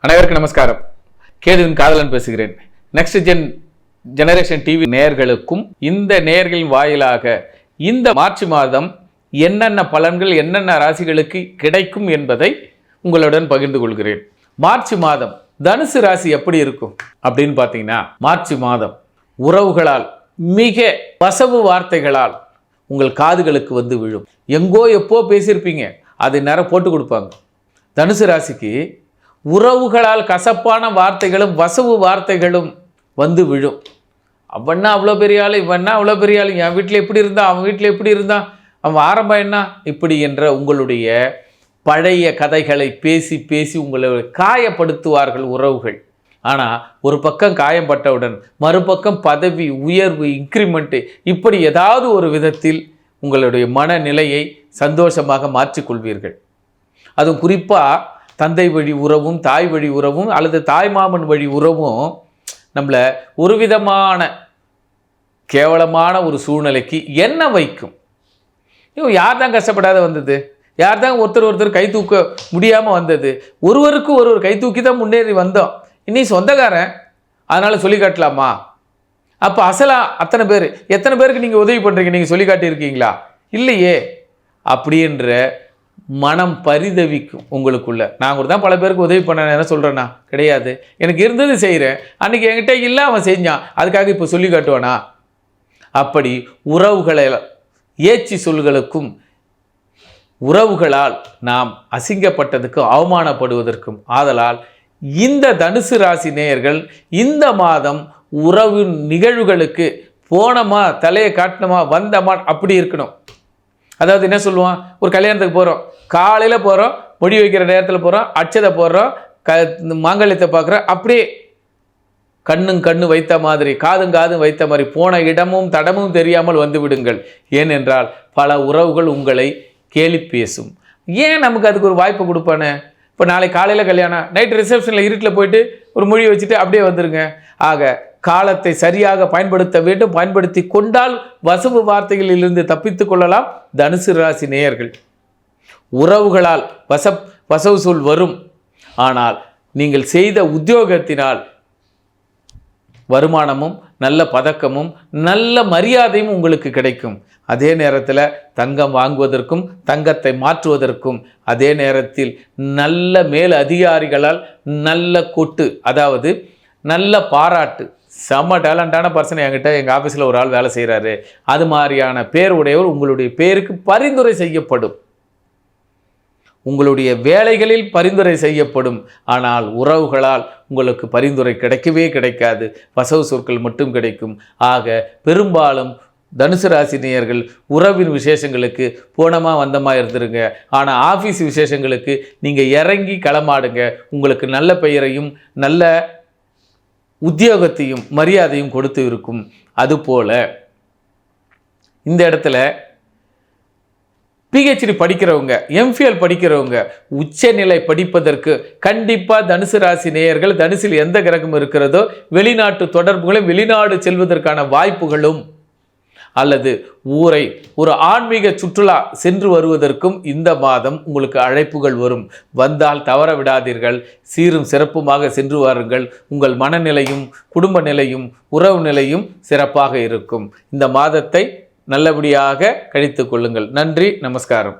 அனைவருக்கும் நமஸ்காரம். கேதுவின் காதலன் பேசுகிறேன். நெக்ஸ்ட் ஜெனரேஷன் டிவி நேயர்களுக்கும் இந்த நேயர்களின் வாயிலாக இந்த மார்ச் மாதம் என்னென்ன பலன்கள் என்னென்ன ராசிகளுக்கு கிடைக்கும் என்பதை உங்களுடன் பகிர்ந்து கொள்கிறேன். மார்ச் மாதம் தனுசு ராசி எப்படி இருக்கும் அப்படின்னு பார்த்தீங்கன்னா, மார்ச் மாதம் உறவுகளால் மிக வசவு வார்த்தைகளால் உங்கள் காதுகளுக்கு வந்து விழும். எங்கோ எப்போ பேசியிருப்பீங்க, அது நேரம் போட்டு கொடுப்பாங்க. தனுசு ராசிக்கு உறவுகளால் கசப்பான வார்த்தைகளும் வசவு வார்த்தைகளும் வந்து விழும். அவன்னா அவ்வளோ பெரிய ஆள், இவன்னா அவ்வளோ பெரிய ஆள், என் வீட்டில் எப்படி இருந்தான், அவன் வீட்டில் எப்படி இருந்தான், அவன் ஆரம்பம் என்ன, இப்படி என்ற உங்களுடைய பழைய கதைகளை பேசி பேசி உங்களை காயப்படுத்துவார்கள் உறவுகள். ஆனால் ஒரு பக்கம் காயப்பட்டவுடன் மறுபக்கம் பதவி உயர்வு இன்க்ரிமெண்ட்டு இப்படி ஏதாவது ஒரு விதத்தில் உங்களுடைய மனநிலையை சந்தோஷமாக மாற்றிக்கொள்வீர்கள். அதுவும் குறிப்பாக தந்தை வழி உறவும் தாய் வழி உறவும் அல்லது தாய் மாமன் வழி உறவும் நம்மளை ஒரு விதமான கேவலமான ஒரு சூழ்நிலைக்கு என்ன வைக்கும். யார் தான் கஷ்டப்படாத வந்தது, யார் தான் ஒருத்தர் கை தூக்க முடியாமல் வந்தது, ஒருவருக்கு ஒருவர் கை தூக்கி தான் முன்னேறி வந்தோம். இனி சொந்தக்காரன் அதனால் சொல்லி காட்டலாமா? அப்போ அசலா அத்தனை பேர், எத்தனை பேருக்கு நீங்கள் உதவி பண்ணுறீங்க, நீங்கள் சொல்லி காட்டியிருக்கீங்களா? இல்லையே. அப்படின்ற மனம் பரிதவிக்கும் உங்களுக்குள்ள. நான் கூட தான் பல பேருக்கு உதவி பண்ண என்ன சொல்கிறேன்னா, கிடையாது, எனக்கு இருந்தது செய்கிறேன், அன்றைக்கி என்கிட்ட இல்லை அவன் செஞ்சான், அதுக்காக இப்போ சொல்லி காட்டுவானா? அப்படி உறவுகளை ஏச்சி சொல்களுக்கும் உறவுகளால் நாம் அசிங்கப்பட்டதுக்கும் அவமானப்படுவதற்கும் ஆதலால் இந்த தனுசு ராசி நேயர்கள் இந்த மாதம் உறவு நிகழ்வுகளுக்கு போனோமா, தலையை காட்டினோமா, வந்தமா அப்படி இருக்கணும். அதாவது என்ன சொல்லுவான், ஒரு கல்யாணத்துக்கு போகிறோம், காலையில் போகிறோம், முடி வைக்கிற நேரத்தில் போகிறோம், அட்சதை போடுறோம், மாங்கல்யத்தை பார்க்குறோம், அப்படியே கண்ணு வைத்த மாதிரி காதும் வைத்த மாதிரி போன இடமும் தடமும் தெரியாமல் வந்து விடுங்கள். ஏனென்றால் பல உறவுகள் உங்களை கேலி பேசும். ஏன் நமக்கு அதுக்கு ஒரு வாய்ப்பு கொடுப்பானே? இப்போ நாளைக்கு காலையில் கல்யாணம், நைட்டு ரிசப்ஷனில் இருட்டில் போயிட்டு ஒரு மொழி வச்சுட்டு அப்படியே வந்துடுங்க. ஆக காலத்தை சரியாக பயன்படுத்த வேண்டும். பயன்படுத்தி கொண்டால் வசவு வார்த்தைகளிலிருந்து தப்பித்து கொள்ளலாம். தனுசு ராசி நேயர்கள் உறவுகளால் வசவு சொல் வரும். ஆனால் நீங்கள் செய்த உத்தியோகத்தினால் வருமானமும் நல்ல பதக்கமும் நல்ல மரியாதையும் உங்களுக்கு கிடைக்கும். அதே நேரத்தில் தங்கம் வாங்குவதற்கும் தங்கத்தை மாற்றுவதற்கும் அதே நேரத்தில் நல்ல மேல் அதிகாரிகளால் நல்ல கொட்டு, அதாவது நல்ல பாராட்டு, செம்ம டேலண்டான பர்சன் என்கிட்ட எங்கள் ஆஃபீஸில் ஒரு ஆள் வேலை செய்கிறாரு, அது மாதிரியான பேர் உடையவர் உங்களுடைய பேருக்கு பரிந்துரை செய்யப்படும். உங்களுடைய வேலைகளில் பரிந்துரை செய்யப்படும். ஆனால் உறவுகளால் உங்களுக்கு பரிந்துரை கிடைக்கவே கிடைக்காது. வசவு சொற்கள் மட்டும் கிடைக்கும். ஆக பெரும்பாலும் தனுசு ராசி நேயர்கள் உறவின் விசேஷங்களுக்கு போனமா வந்தமா இருந்துருங்க. ஆனால் ஆஃபீஸ் விசேஷங்களுக்கு நீங்கள் இறங்கி களமாடுங்க. உங்களுக்கு நல்ல பெயரையும் நல்ல உத்தியோகத்தையும் மரியாதையும் கொடுத்து இருக்கும். அதுபோல இந்த இடத்துல பிஹெச்டி படிக்கிறவங்க, எம்ஃபிஎல் படிக்கிறவங்க உச்சநிலை படிப்பதற்கு கண்டிப்பாக தனுசு ராசி நேயர்கள், தனுசில் எந்த கிரகம் இருக்கிறதோ வெளிநாட்டு தொடர்புகளும் வெளிநாடு செல்வதற்கான வாய்ப்புகளும் அல்லது ஊரை ஒரு ஆன்மீக சுற்றுலா சென்று வருவதற்கும் இந்த மாதம் உங்களுக்கு அழைப்புகள் வரும். வந்தால் தவற விடாதீர்கள். சீரும் சிறப்புமாக சென்று வாருங்கள். உங்கள் மனநிலையும் குடும்ப நிலையும் உறவு நிலையும் சிறப்பாக இருக்கும். இந்த மாதத்தை நல்லபடியாக கழித்துக் கொள்ளுங்கள். நன்றி, நமஸ்காரம்.